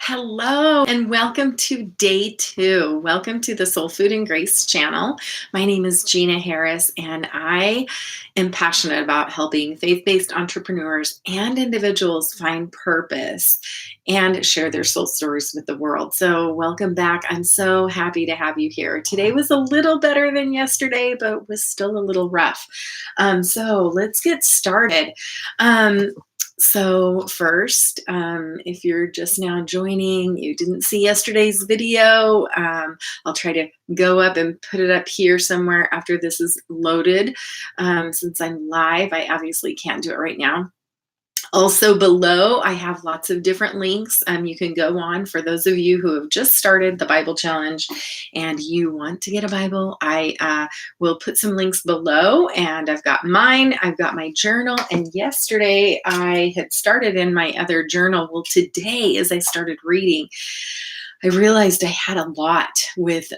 Hello and welcome to day 2. Welcome to the Soul Food and Grace channel. My name is Gina Harris and I am passionate about helping faith-based entrepreneurs and individuals find purpose and share their soul stories with the world. So welcome back. I'm so happy to have you here. Today was a little better than yesterday, but was still a little rough. So let's get started. So first, if you're just now joining, you didn't see yesterday's video, I'll try to go up and put it up here somewhere after this is loaded. Since I'm live, I obviously can't do it right now. Also below, I have lots of different links you can go on. For those of you who have just started the Bible Challenge and you want to get a Bible, I will put some links below, and I've got mine, I've got my journal, and yesterday I had started in my other journal. Well, today as I started reading, I realized I had a lot with,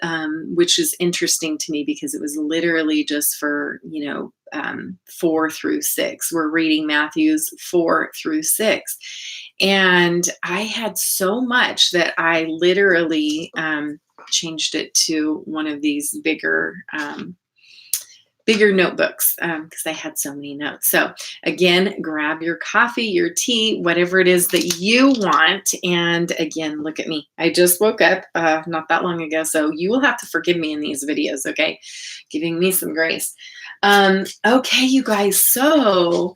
which is interesting to me because it was literally just for, 4 through 6. We're reading Matthew's 4 through 6. And I had so much that I literally changed it to one of these bigger notebooks because I had so many notes. So again, grab your coffee, your tea, whatever it is that you want. And again, look at me. I just woke up not that long ago. So you will have to forgive me in these videos, okay? Giving me some grace. Okay, you guys. So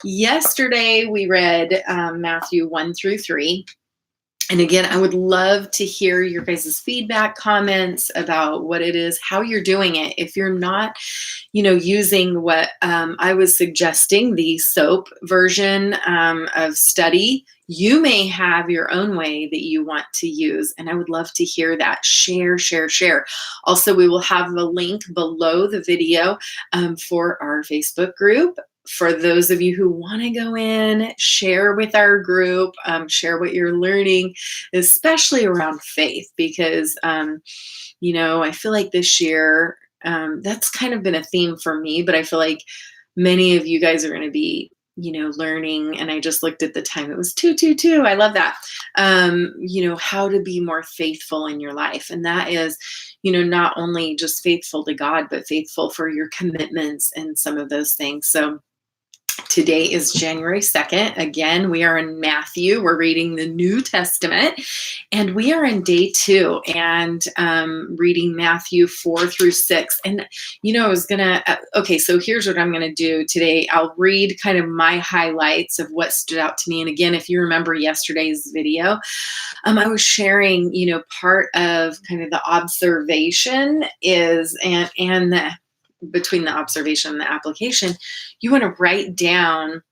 yesterday we read Matthew 1 through 3. And again, I would love to hear your guys' feedback, comments about what it is, how you're doing it. If you're not, using what I was suggesting, the SOAP version of study, you may have your own way that you want to use. And I would love to hear that. Share, share, share. Also, we will have a link below the video for our Facebook group. For those of you who want to go in, share with our group, share what you're learning, especially around faith, because, I feel like this year, that's kind of been a theme for me, but I feel like many of you guys are going to be, learning, and I just looked at the time, it was 2:22. I love that. How to be more faithful in your life. And that is, not only just faithful to God, but faithful for your commitments and some of those things. So today is January 2nd. Again, we are in Matthew. We're reading the New Testament, and we are in day 2 and reading Matthew 4 through 6. And, I was going to, okay, so here's what I'm going to do today. I'll read kind of my highlights of what stood out to me. And again, if you remember yesterday's video, I was sharing, part of kind of the observation is, and the between the observation and the application, you want to write down,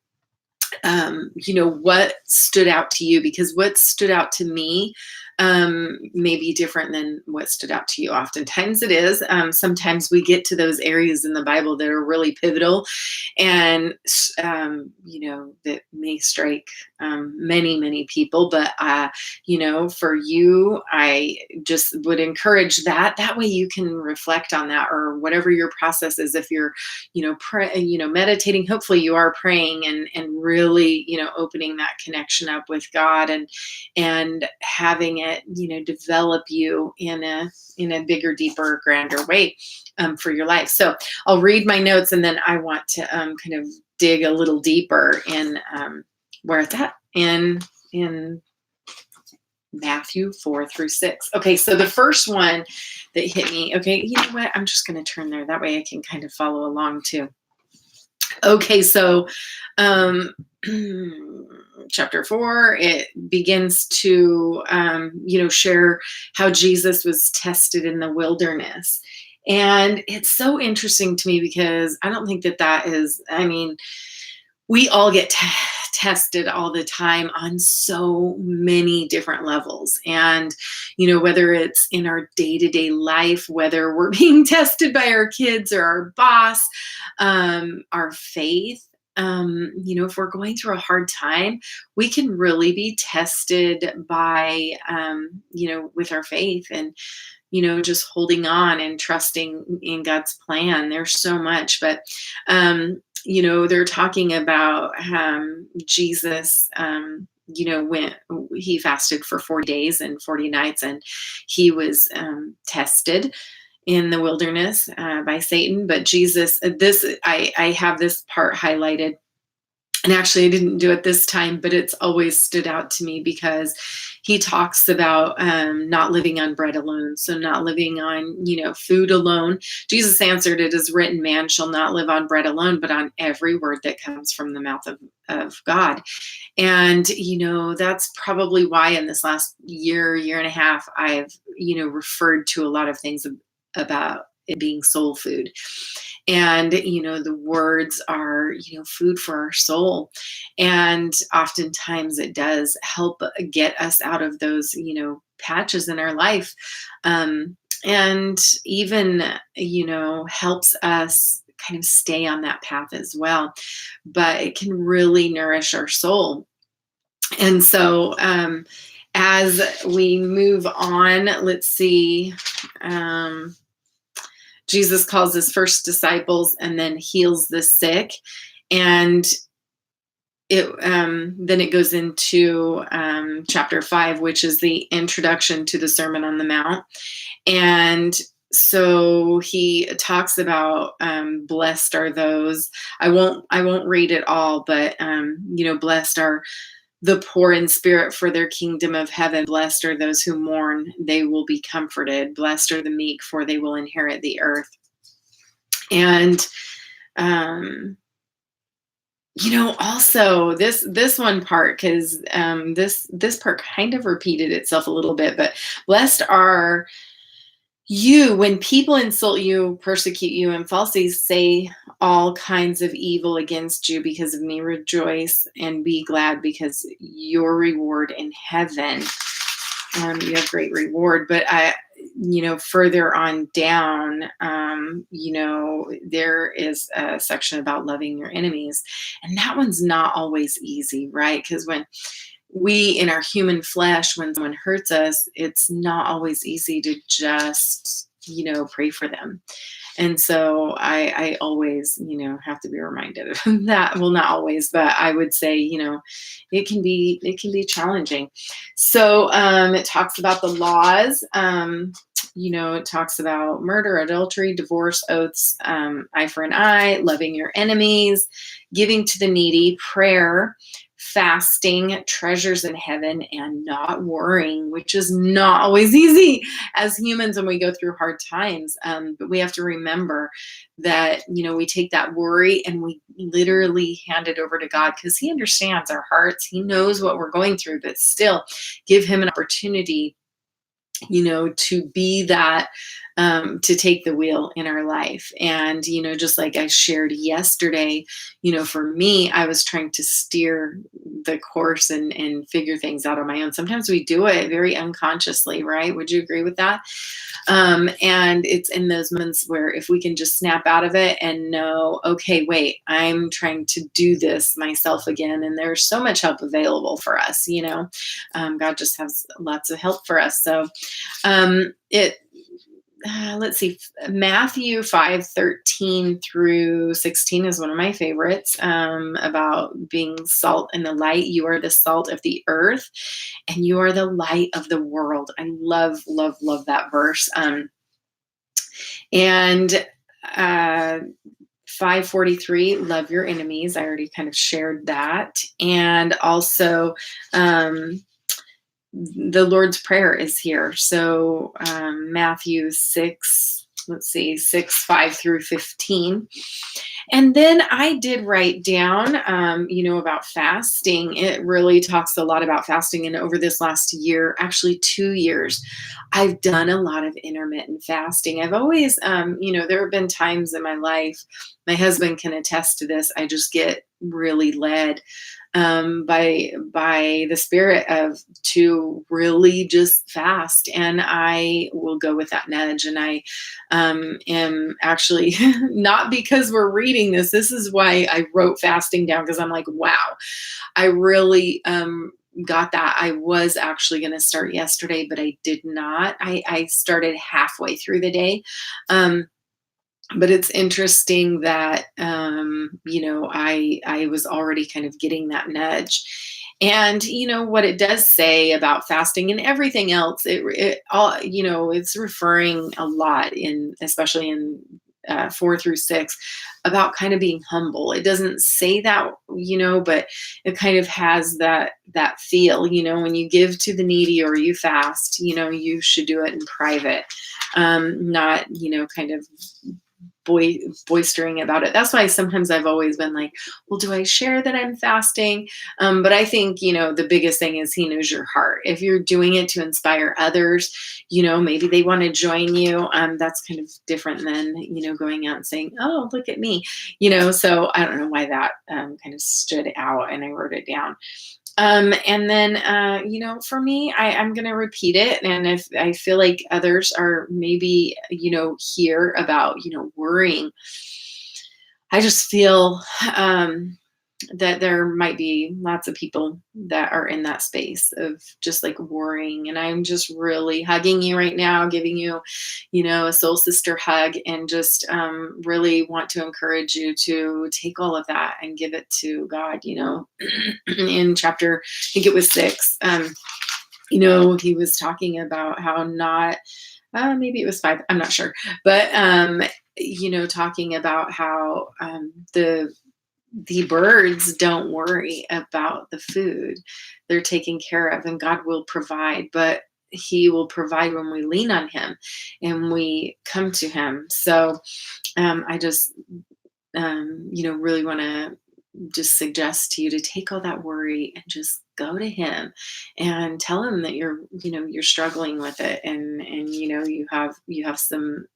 what stood out to you, because what stood out to me may be different than what stood out to you. Oftentimes it is. Sometimes we get to those areas in the Bible that are really pivotal and, that may strike many, many people. But, for you, I just would encourage that. That way you can reflect on that, or whatever your process is. If you're, meditating, hopefully you are praying and really, opening that connection up with God and having it, develop you in a bigger, deeper, grander way for your life. So I'll read my notes, and then I want to kind of dig a little deeper in where it's at in Matthew 4 through 6. Okay, so the first one that hit me, okay, you know what? I'm just going to turn there. That way I can kind of follow along too. Okay, so chapter 4, it begins to, share how Jesus was tested in the wilderness. And it's so interesting to me because I don't think that is, we all get tested all the time on so many different levels. And, whether it's in our day-to-day life, whether we're being tested by our kids or our boss, our faith, if we're going through a hard time, we can really be tested by, with our faith and, just holding on and trusting in God's plan. There's so much, but, they're talking about Jesus when he fasted for 40 days and 40 nights, and he was tested in the wilderness by Satan. But Jesus, I have this part highlighted. And actually, I didn't do it this time, but it's always stood out to me because he talks about not living on bread alone. So not living on, food alone. Jesus answered, "It is written, man shall not live on bread alone, but on every word that comes from the mouth of God." And, that's probably why in this last year and a half, I've, referred to a lot of things about it being soul food. And, the words are, food for our soul. And oftentimes it does help get us out of those, patches in our life. And even, helps us kind of stay on that path as well. But it can really nourish our soul. And so, as we move on, let's see. Jesus calls his first disciples and then heals the sick. And then it goes into chapter 5, which is the introduction to the Sermon on the Mount. And so he talks about blessed are those. I won't read it all, but blessed are the poor in spirit, for their kingdom of heaven. Blessed are those who mourn, they will be comforted. Blessed are the meek, for they will inherit the earth. And also this one part, because this part kind of repeated itself a little bit, but blessed are you when people insult you, persecute you, and falsely say all kinds of evil against you because of me. Rejoice and be glad, because your reward in heaven, you have great reward. But further on down, there is a section about loving your enemies. And that one's not always easy, right? Because when we, in our human flesh, when someone hurts us, it's not always easy to just, pray for them. And so I always, have to be reminded of that. Well, not always, but I would say, it can be challenging. So it talks about the laws. It talks about murder, adultery, divorce, oaths, eye for an eye, loving your enemies, giving to the needy, prayer, fasting, treasures in heaven, and not worrying, which is not always easy as humans when we go through hard times. But we have to remember that, we take that worry and we literally hand it over to God, because he understands our hearts. He knows what we're going through, but still give him an opportunity, to be that, to take the wheel in our life. And, just like I shared yesterday, for me, I was trying to steer the course and figure things out on my own. Sometimes we do it very unconsciously, right? Would you agree with that? And it's in those moments where if we can just snap out of it and know, okay, wait, I'm trying to do this myself again. And there's so much help available for us, God just has lots of help for us. So let's see, Matthew 5:13 through 16 is one of my favorites, about being salt and the light. You are the salt of the earth and you are the light of the world. I love, love, love that verse. And 5:43, love your enemies. I already kind of shared that. And also, the Lord's Prayer is here. So Matthew 6, 5 through 15. And then I did write down, about fasting. It really talks a lot about fasting. And over this last year, actually 2 years, I've done a lot of intermittent fasting. I've always, there have been times in my life, my husband can attest to this, I just get really led by the Spirit to really just fast, and I will go with that nudge. And I am actually, not because we're reading this. This is why I wrote fasting down, because I'm like, wow, I really got that. I was actually going to start yesterday, but I did not. I started halfway through the day. But it's interesting that, I was already kind of getting that nudge. And what it does say about fasting and everything else, it all, it's referring a lot in, especially in 4 through 6, about kind of being humble. It doesn't say that, but it kind of has that feel. When you give to the needy or you fast, you should do it in private, not kind of boistering about it. That's why sometimes I've always been like, well, do I share that I'm fasting? But I think, the biggest thing is he knows your heart. If you're doing it to inspire others, maybe they want to join you. That's kind of different than, going out and saying, oh, look at me, so I don't know why that kind of stood out, and I wrote it down. And then, for me, I'm going to repeat it. And if I feel like others are maybe, here about, worrying, I just feel that there might be lots of people that are in that space of just like worrying. And I'm just really hugging you right now, giving you, a soul sister hug, and just really want to encourage you to take all of that and give it to God. In chapter, I think it was 6, he was talking about how not, maybe it was 5, I'm not sure, but, talking about how the birds don't worry about the food. They're taken care of, and God will provide, but he will provide when we lean on him and we come to him. So I just, really want to just suggest to you to take all that worry and just go to him and tell him that you're struggling with it, and you have some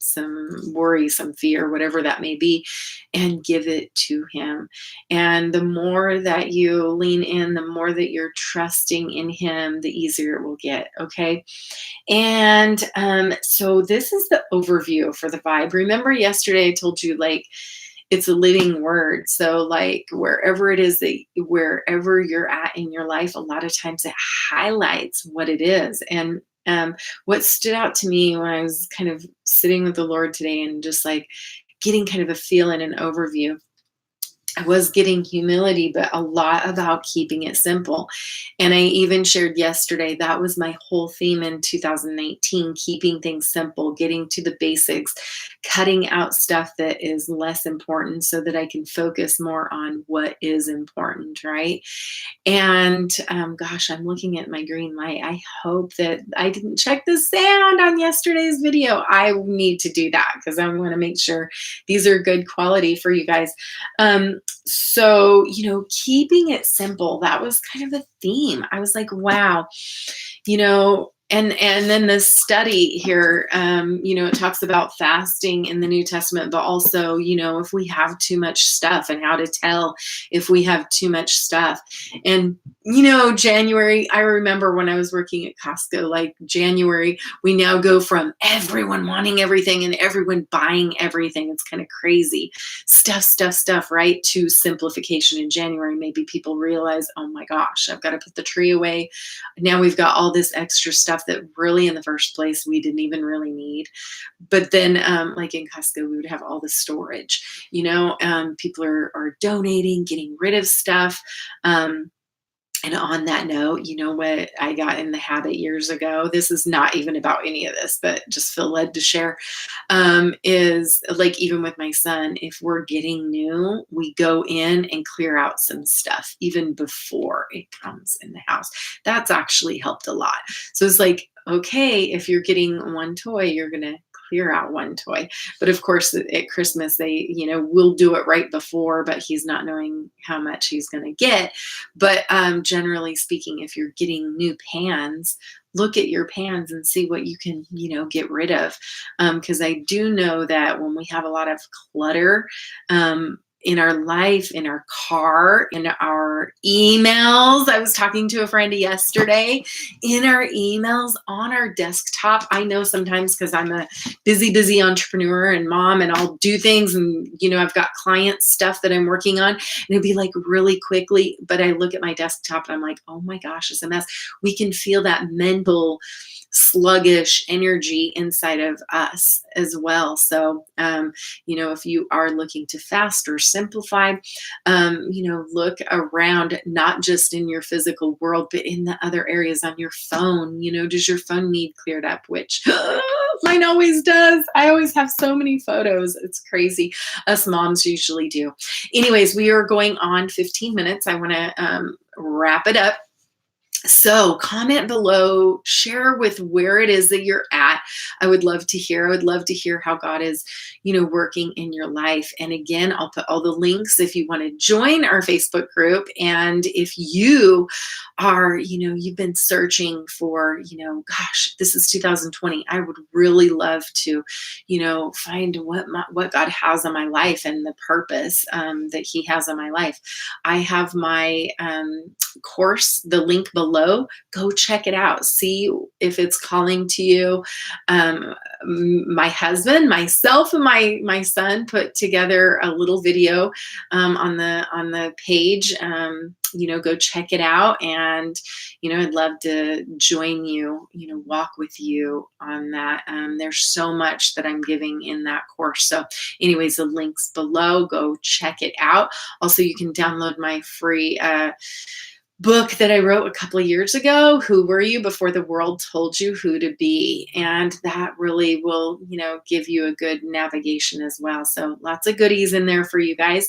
worry, some fear, whatever that may be, and give it to him. And the more that you lean in, the more that you're trusting in him, the easier it will get. Okay. And so this is the overview for the vibe. Remember yesterday I told you, like, it's a living word. So like wherever it is wherever you're at in your life, a lot of times it highlights what it is. And what stood out to me when I was kind of sitting with the Lord today and just like getting kind of a feel and an overview, I was getting humility, but a lot about keeping it simple. And I even shared yesterday, that was my whole theme in 2019, keeping things simple, getting to the basics, cutting out stuff that is less important so that I can focus more on what is important, right? And gosh, I'm looking at my green light. I hope that I didn't check the sound on yesterday's video. I need to do that because I want to make sure these are good quality for you guys. So, keeping it simple, that was kind of a theme. I was like, wow, and then this study here, it talks about fasting in the New Testament, but also, if we have too much stuff and how to tell if we have too much stuff. And, January, I remember when I was working at Costco, like January, we now go from everyone wanting everything and everyone buying everything. It's kind of crazy. Stuff, right? To simplification in January. Maybe people realize, oh my gosh, I've got to put the tree away. Now we've got all this extra stuff that really in the first place we didn't even really need. But then like in Costco, we would have all the storage, people are donating, getting rid of stuff. And on that note, you know what I got in the habit years ago? This is not even about any of this, but just feel led to share. Is like, even with my son, if we're getting new, we go in and clear out some stuff even before it comes in the house. That's actually helped a lot. So it's like, okay, if you're getting one toy, you're going to clear out one toy. But of course, at Christmas, they, will do it right before, but he's not knowing how much he's going to get. But generally speaking, if you're getting new pans, look at your pans and see what you can, get rid of. Because I do know that when we have a lot of clutter, in our life, in our car, in our emails. I was talking to a friend yesterday, in our emails, on our desktop. I know sometimes because I'm a busy entrepreneur and mom, and I'll do things and, I've got client stuff that I'm working on, and it'd be like really quickly, but I look at my desktop and I'm like, oh my gosh, it's a mess. We can feel that mental sluggish energy inside of us as well. So, if you are looking to fast or simplify, look around, not just in your physical world, but in the other areas on your phone. Does your phone need cleared up? Which mine always does. I always have so many photos. It's crazy. Us moms usually do. Anyways, we are going on 15 minutes. I want to wrap it up. So comment below, share with where it is that you're at. I would love to hear. I would love to hear how God is, working in your life. And again, I'll put all the links if you want to join our Facebook group. And if you are, you've been searching for, gosh, this is 2020. I would really love to, find what God has on my life and the purpose that He has on my life. I have my course, the link below. Go check it out. See if it's calling to you. My husband, myself, and my son put together a little video on the page. Go check it out, and I'd love to join you. Walk with you on that. There's so much that I'm giving in that course. So, anyways, the links below. Go check it out. Also, you can download my free book that I wrote a couple of years ago, Who Were You Before the World Told You Who to Be? And that really will, give you a good navigation as well. So lots of goodies in there for you guys.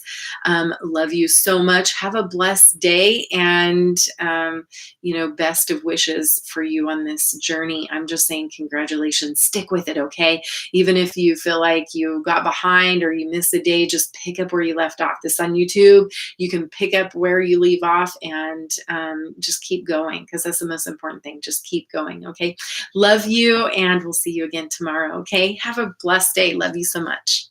Love you so much. Have a blessed day, and, best of wishes for you on this journey. I'm just saying congratulations. Stick with it, okay? Even if you feel like you got behind or you missed a day, just pick up where you left off. This on YouTube, you can pick up where you leave off, and just keep going, because that's the most important thing. Just keep going. Okay. Love you. And we'll see you again tomorrow. Okay. Have a blessed day. Love you so much.